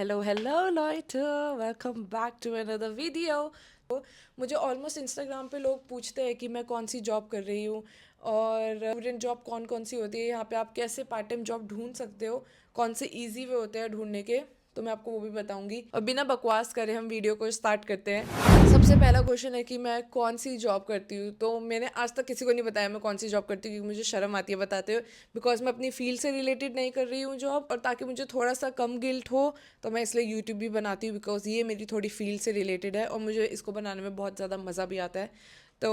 Hello Leute, welcome back to another video। मुझे almost Instagram पे लोग पूछते हैं कि मैं कौन सी जॉब कर रही हूँ और स्टूडेंट जॉब कौन कौन सी होती है, यहाँ पे आप कैसे पार्ट टाइम जॉब ढूंढ सकते हो, कौन से इजी वे होते हैं ढूंढने के। तो मैं आपको वो भी बताऊंगी और बिना बकवास करे हम वीडियो को स्टार्ट करते हैं। सबसे पहला क्वेश्चन है कि मैं कौन सी जॉब करती हूँ। तो मैंने आज तक किसी को नहीं बताया मैं कौन सी जॉब करती हूँ, क्योंकि मुझे शर्म आती है बताते हुए, बिकॉज मैं अपनी फील्ड से रिलेटेड नहीं कर रही हूँ जॉब, और ताकि मुझे थोड़ा सा कम गिल्ट हो तो मैं इसलिए यूट्यूब भी बनाती हूँ, बिकॉज ये मेरी थोड़ी फील्ड से रिलेटेड है और मुझे इसको बनाने में बहुत ज़्यादा मज़ा भी आता है। तो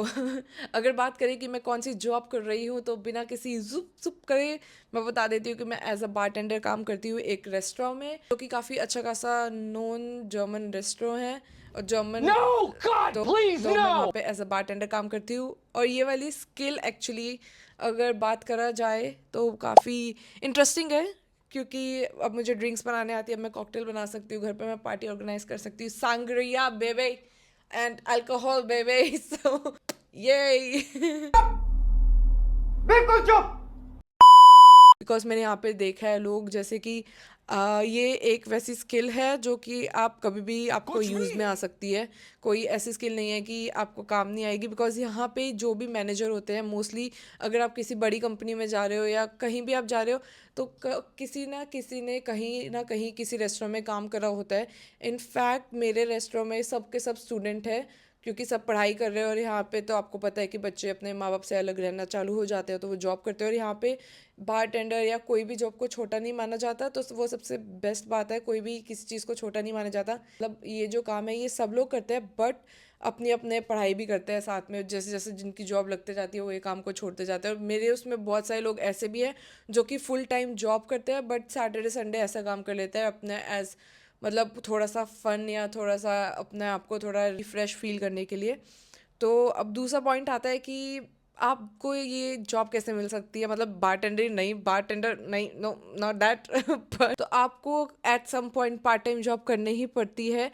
अगर बात करें कि मैं कौन सी जॉब कर रही हूँ, तो बिना किसी जुप जुप करे मैं बता देती हूँ कि मैं एज अ बारटेंडर काम करती हूँ एक रेस्टोरेंट में, जो कि काफ़ी अच्छा खासा नोन जर्मन रेस्टोरेंट है और जर्मन। No, God, तो please, तो मैं वहाँ no! पे एज अ बारटेंडर काम करती हूँ, और ये वाली स्किल एक्चुअली अगर बात करा जाए तो काफ़ी इंटरेस्टिंग है, क्योंकि अब मुझे ड्रिंक्स बनाने आती है। अब मैं कॉकटेल बना सकती हूँ घर पे, मैं पार्टी ऑर्गेनाइज कर सकती हूँ, सांग्रिया बेबे एंड अल्कोहल बेबे। सो ये बिल्कुल चुप। बिकॉज मैंने यहाँ पे देखा है लोग, जैसे कि ये एक वैसी स्किल है जो कि आप कभी भी आपको कुछ यूज़ भी में आ सकती है। कोई ऐसी स्किल नहीं है कि आपको काम नहीं आएगी, बिकॉज यहाँ पे जो भी मैनेजर होते हैं मोस्टली, अगर आप किसी बड़ी कंपनी में जा रहे हो या कहीं भी आप जा रहे हो, तो किसी ना किसी ने कहीं ना कहीं किसी रेस्टोरेंट में काम करा होता है। इनफैक्ट मेरे रेस्टोरेंट में सब के सब स्टूडेंट है, क्योंकि सब पढ़ाई कर रहे हैं, और यहाँ पे तो आपको पता है कि बच्चे अपने माँ बाप से अलग रहना चालू हो जाते हैं तो वो जॉब करते हैं, और यहाँ पे बार टेंडर या कोई भी जॉब को छोटा नहीं माना जाता। तो वो सबसे बेस्ट बात है, कोई भी किसी चीज़ को छोटा नहीं माना जाता। मतलब ये जो काम है ये सब लोग करते हैं, बट अपनी अपने पढ़ाई भी करते हैं साथ में। जैसे जैसे जिनकी जॉब लगते जाती है वो ये काम को छोड़ते जाते हैं, और मेरे उसमें बहुत सारे लोग ऐसे भी हैं जो कि फुल टाइम जॉब करते हैं बट सैटरडे संडे ऐसा काम कर लेते हैं अपने एज, मतलब थोड़ा सा फन या थोड़ा सा अपने आप को थोड़ा रिफ्रेश फील करने के लिए। तो अब दूसरा पॉइंट आता है कि आपको ये जॉब कैसे मिल सकती है, मतलब बारटेंडर नहीं, नो नॉट दैट। पर तो आपको at some point part time job करनी ही पड़ती है,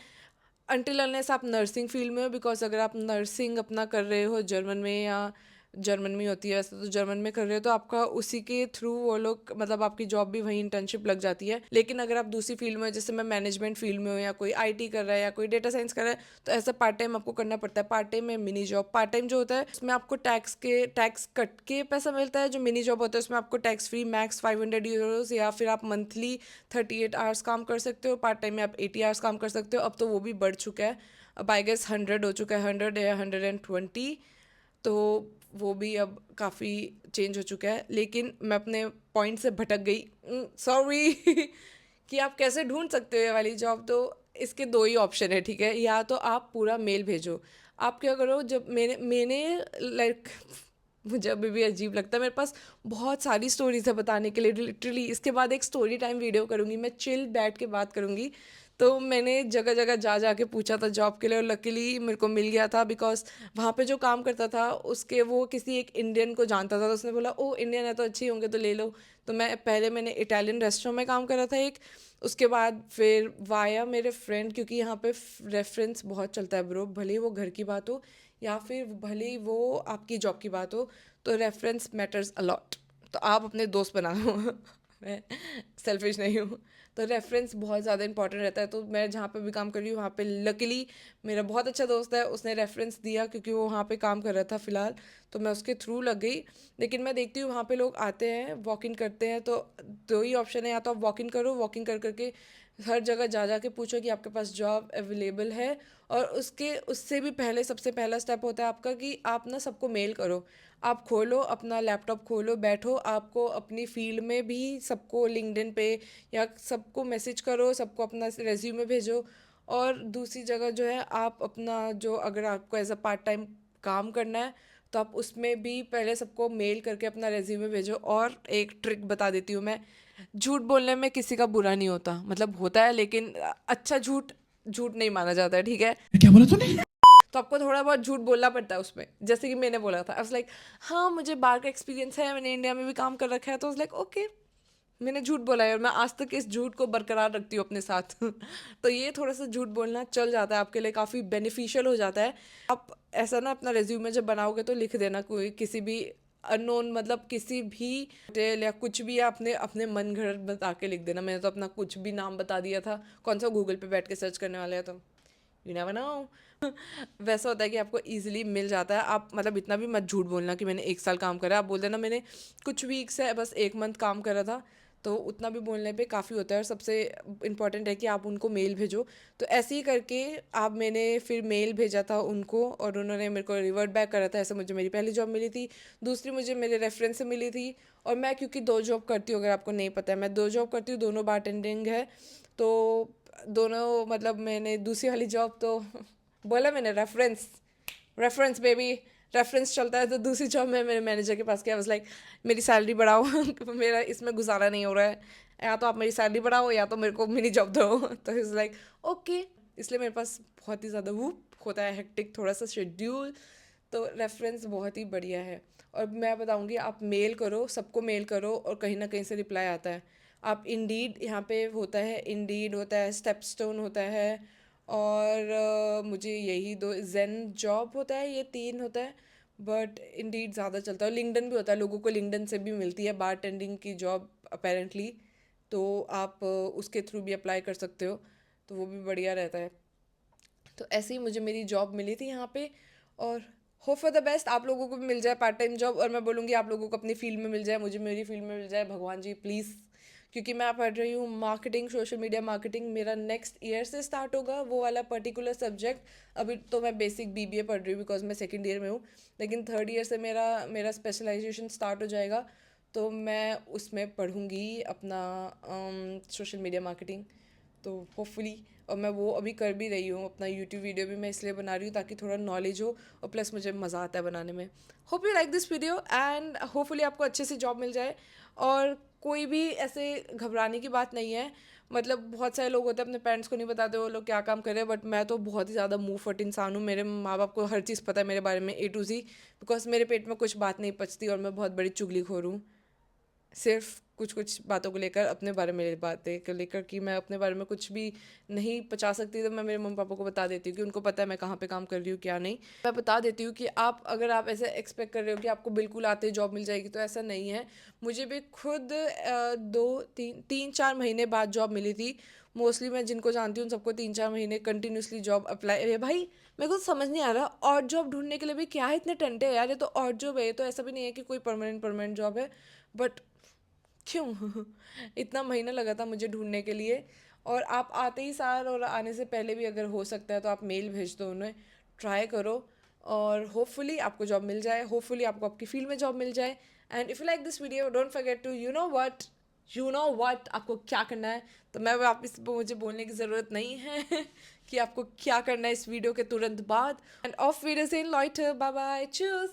अनटिल अनलेस आप नर्सिंग फील्ड में हो। बिकॉज अगर आप नर्सिंग अपना कर रहे हो जर्मन में, या जर्मन में ही होती है वैसे तो, जर्मन में कर रहे हो तो आपका उसी के थ्रू वो लोग, मतलब आपकी जॉब भी वहीं इंटर्नशिप लग जाती है। लेकिन अगर आप दूसरी फील्ड में हो, जैसे मैं मैनेजमेंट फील्ड में हूँ, या कोई आईटी कर रहा है या कोई डेटा साइंस कर रहा है, तो ऐसा पार्ट टाइम आपको करना पड़ता है। पार्ट टाइम में मिनी जॉब, पार्ट टाइम जो होता है उसमें आपको टैक्स कट के पैसा मिलता है। जो मिनी जॉब होता है उसमें आपको टैक्स फ्री मैक्स 500 यूरोज, या फिर आप मंथली 38 आवर्स काम कर सकते हो। पार्ट टाइम में आप 80 आवर्स काम कर सकते हो। अब तो वो भी बढ़ चुका है, अब आई गेस 100 हो चुका है, 100 या 120। तो वो भी अब काफ़ी चेंज हो चुका है। लेकिन मैं अपने पॉइंट से भटक गई, सॉरी। कि आप कैसे ढूंढ सकते हो ये वाली जॉब। तो इसके दो ही ऑप्शन है, ठीक है। या तो आप पूरा मेल भेजो। आप क्या करो, जब मैंने मैंने लाइक मुझे अभी भी अजीब लगता है, मेरे पास बहुत सारी स्टोरीज है बताने के लिए लिटरली। इसके बाद एक स्टोरी टाइम वीडियो करूँगी, मैं चिल बैठ के बात करूँगी। तो मैंने जगह जगह जा जा के पूछा था जॉब के लिए, और लकीली मेरे को मिल गया था, बिकॉज वहाँ पे जो काम करता था उसके वो किसी एक इंडियन को जानता था, तो उसने बोला ओ इंडियन है तो अच्छे ही होंगे तो ले लो। तो मैंने इटालियन रेस्टोरेंट में काम करा था एक। उसके बाद फिर वाया मेरे फ्रेंड, क्योंकि यहाँ पे रेफरेंस बहुत चलता है ब्रो, भले ही वो घर की बात हो या फिर भले ही वो आपकी जॉब की बात हो, तो रेफरेंस मैटर्स अलॉट। तो आप अपने दोस्त बना लो। मैं सेल्फिश नहीं हूँ। तो रेफरेंस बहुत ज़्यादा इंपॉर्टेंट रहता है। तो मैं जहाँ पे भी काम कर रही हूँ वहाँ पे लकीली मेरा बहुत अच्छा दोस्त है, उसने रेफरेंस दिया, क्योंकि वो वहाँ पे काम कर रहा था फ़िलहाल, तो मैं उसके थ्रू लग गई। लेकिन मैं देखती हूँ वहाँ पे लोग आते हैं वॉक इन करते हैं, तो दो ही ऑप्शन है, या तो आप वॉक इन करो, वॉक इन कर करके हर जगह जा जा के पूछो कि आपके पास जॉब अवेलेबल है। और उसके उससे भी पहले सबसे पहला स्टेप होता है आपका कि आप ना सबको मेल करो। आप खोलो अपना लैपटॉप, खोलो, बैठो, आपको अपनी फील्ड में भी सबको लिंक्डइन पे या सबको मैसेज करो, सबको अपना रेज्यूमे भेजो। और दूसरी जगह जो है आप अपना जो, अगर आपको एज अ पार्ट टाइम काम करना है तो आप उसमें भी पहले सबको मेल करके अपना रेज्यूमे भेजो। और एक ट्रिक बता देती हूँ मैं, झूठ बोलने में किसी का बुरा नहीं होता, मतलब होता है लेकिन अच्छा झूठ झूठ नहीं माना जाता है, ठीक है। क्या बोला तूने? तो आपको थोड़ा बहुत झूठ बोलना पड़ता है उसमें, जैसे कि मैंने बोला था, आई वाज लाइक हाँ मुझे बाहर का एक्सपीरियंस है, मैंने इंडिया में भी काम कर रखा है। तो लाइक ओके, मैंने झूठ बोला है और मैं आज तक इस झूठ को बरकरार रखती हूँ अपने साथ। तो ये थोड़ा सा झूठ बोलना चल जाता है आपके लिए, काफ़ी बेनिफिशियल हो जाता है। आप ऐसा ना अपना रेज्यूमे जब बनाओगे तो लिख देना कोई किसी भी अननोन मतलब किसी भी होटल या कुछ भी आपने अपने मन घर बता के लिख देना। मैंने तो अपना कुछ भी नाम बता दिया था, कौन सा गूगल पे बैठ के सर्च करने वाले हैं तुम, यू नेवर नो। वैसा होता है कि आपको इजीली मिल जाता है। आप मतलब इतना भी मत झूठ बोलना कि मैंने 1 साल काम करा। आप बोल देना मैंने कुछ वीक्स है, बस 1 मंथ काम करा था, तो उतना भी बोलने पे काफ़ी होता है। और सबसे इम्पॉर्टेंट है कि आप उनको मेल भेजो। तो ऐसे ही करके आप मैंने फिर मेल भेजा था उनको और उन्होंने मेरे को रिवर्ट बैक करा था। ऐसे मुझे मेरी पहली जॉब मिली थी, दूसरी मुझे मेरे रेफरेंस से मिली थी। और मैं क्योंकि 2 जॉब करती हूँ, अगर आपको नहीं पता है मैं 2 जॉब करती हूँ, दोनों बारटेंडिंग है। तो दोनों मतलब मैंने दूसरी वाली जॉब तो बोला मैंने रेफरेंस, रेफरेंस बेबी, रेफरेंस चलता है। तो दूसरी जॉब में मेरे मैनेजर के पास गया, वाज लाइक मेरी सैलरी बढ़ाओ मेरा इसमें गुजारा नहीं हो रहा है, या तो आप मेरी सैलरी बढ़ाओ या तो मेरे को मिनी जॉब दो। तो इज़ लाइक ओके। इसलिए मेरे पास बहुत ही ज़्यादा वो होता है, हेक्टिक थोड़ा सा शेड्यूल। तो रेफरेंस बहुत ही बढ़िया है। और मैं बताऊंगी आप मेल करो, सबको मेल करो और कहीं ना कहीं से रिप्लाई आता है। आप इंडीड यहाँ पे होता है, इंडीड होता है, स्टेपस्टोन होता है, और मुझे यही दो, जेन जॉब होता है, ये 3 होता है। बट इंडीड ज़्यादा चलता है। लिंक्डइन भी होता है, लोगों को लिंक्डइन से भी मिलती है बार टेंडिंग की जॉब अपेरेंटली। तो आप उसके थ्रू भी अप्लाई कर सकते हो, तो वो भी बढ़िया रहता है। तो ऐसे ही मुझे मेरी जॉब मिली थी यहाँ पे। और होप फॉर द बेस्ट आप लोगों को भी मिल जाए पार्ट टाइम जॉब। और मैं बोलूँगी आप लोगों को अपनी फील्ड में मिल जाए, मुझे मेरी फील्ड में मिल जाए, भगवान जी प्लीज़। क्योंकि मैं पढ़ रही हूँ मार्केटिंग, सोशल मीडिया मार्केटिंग। मेरा नेक्स्ट ईयर से स्टार्ट होगा वो वाला पर्टिकुलर सब्जेक्ट। अभी तो मैं बेसिक बीबीए पढ़ रही हूँ बिकॉज मैं सेकेंड ईयर में हूँ, लेकिन थर्ड ईयर से मेरा मेरा स्पेशलाइजेशन स्टार्ट हो जाएगा। तो मैं उसमें पढ़ूँगी अपना सोशल मीडिया मार्केटिंग। तो होपफुली, और मैं वो अभी कर भी रही हूँ। अपना यूट्यूब वीडियो भी मैं इसलिए बना रही हूँ ताकि थोड़ा नॉलेज हो, और प्लस मुझे मज़ा आता है बनाने में। Hope you like this video and hopefully आपको अच्छे से जॉब मिल जाए। और कोई भी ऐसे घबराने की बात नहीं है। मतलब बहुत सारे लोग होते हैं अपने पेरेंट्स को नहीं बताते वो लोग क्या काम कर रहे हैं, बट मैं तो बहुत ही ज़्यादा मुंह फट इंसान हूँ। मेरे माँ बाप को हर चीज़ पता है मेरे बारे में A to Z, बिकॉज मेरे पेट में कुछ बात नहीं पचती और मैं बहुत बड़ी चुगलीखोर हूँ। सिर्फ कुछ कुछ बातों को लेकर, अपने बारे में बातें को लेकर कि मैं अपने बारे में कुछ भी नहीं पचा सकती, तो मैं मेरे मम्मी पापा को बता देती हूँ कि उनको पता है मैं कहाँ पे काम कर रही हूँ क्या नहीं। मैं बता देती हूँ कि आप अगर आप ऐसे एक्सपेक्ट कर रहे हो कि आपको बिल्कुल आते ही जॉब मिल जाएगी, तो ऐसा नहीं है। मुझे भी खुद 2 3 4 महीने बाद जॉब मिली थी। मोस्टली मैं जिनको जानती हूँ उन सबको 3 4 महीने कंटिन्यूसली जॉब अप्लाई। अरे भाई मेरे को समझ नहीं आ रहा, और जॉब ढूंढने के लिए भी क्या है इतने टंटे हैं यार। ये तो और जॉब है, ये तो ऐसा भी नहीं है कि कोई परमानेंट जॉब है। बट क्यों इतना महीना लगा था मुझे ढूंढने के लिए। और आप आते ही सार और आने से पहले भी अगर हो सकता है तो आप मेल भेज दो उन्हें, ट्राई करो। और होपफुली आपको जॉब मिल जाए, होपफुली आपको आपकी फील्ड में जॉब मिल जाए। And if you like this video don't forget to you know what आपको क्या करना है। तो मैं वापस मुझे बोलने की ज़रूरत नहीं है कि आपको क्या करना है इस वीडियो के तुरंत बाद। एंड ऑफ वीडियो से इन लॉइटर, बाय बाय, चूज।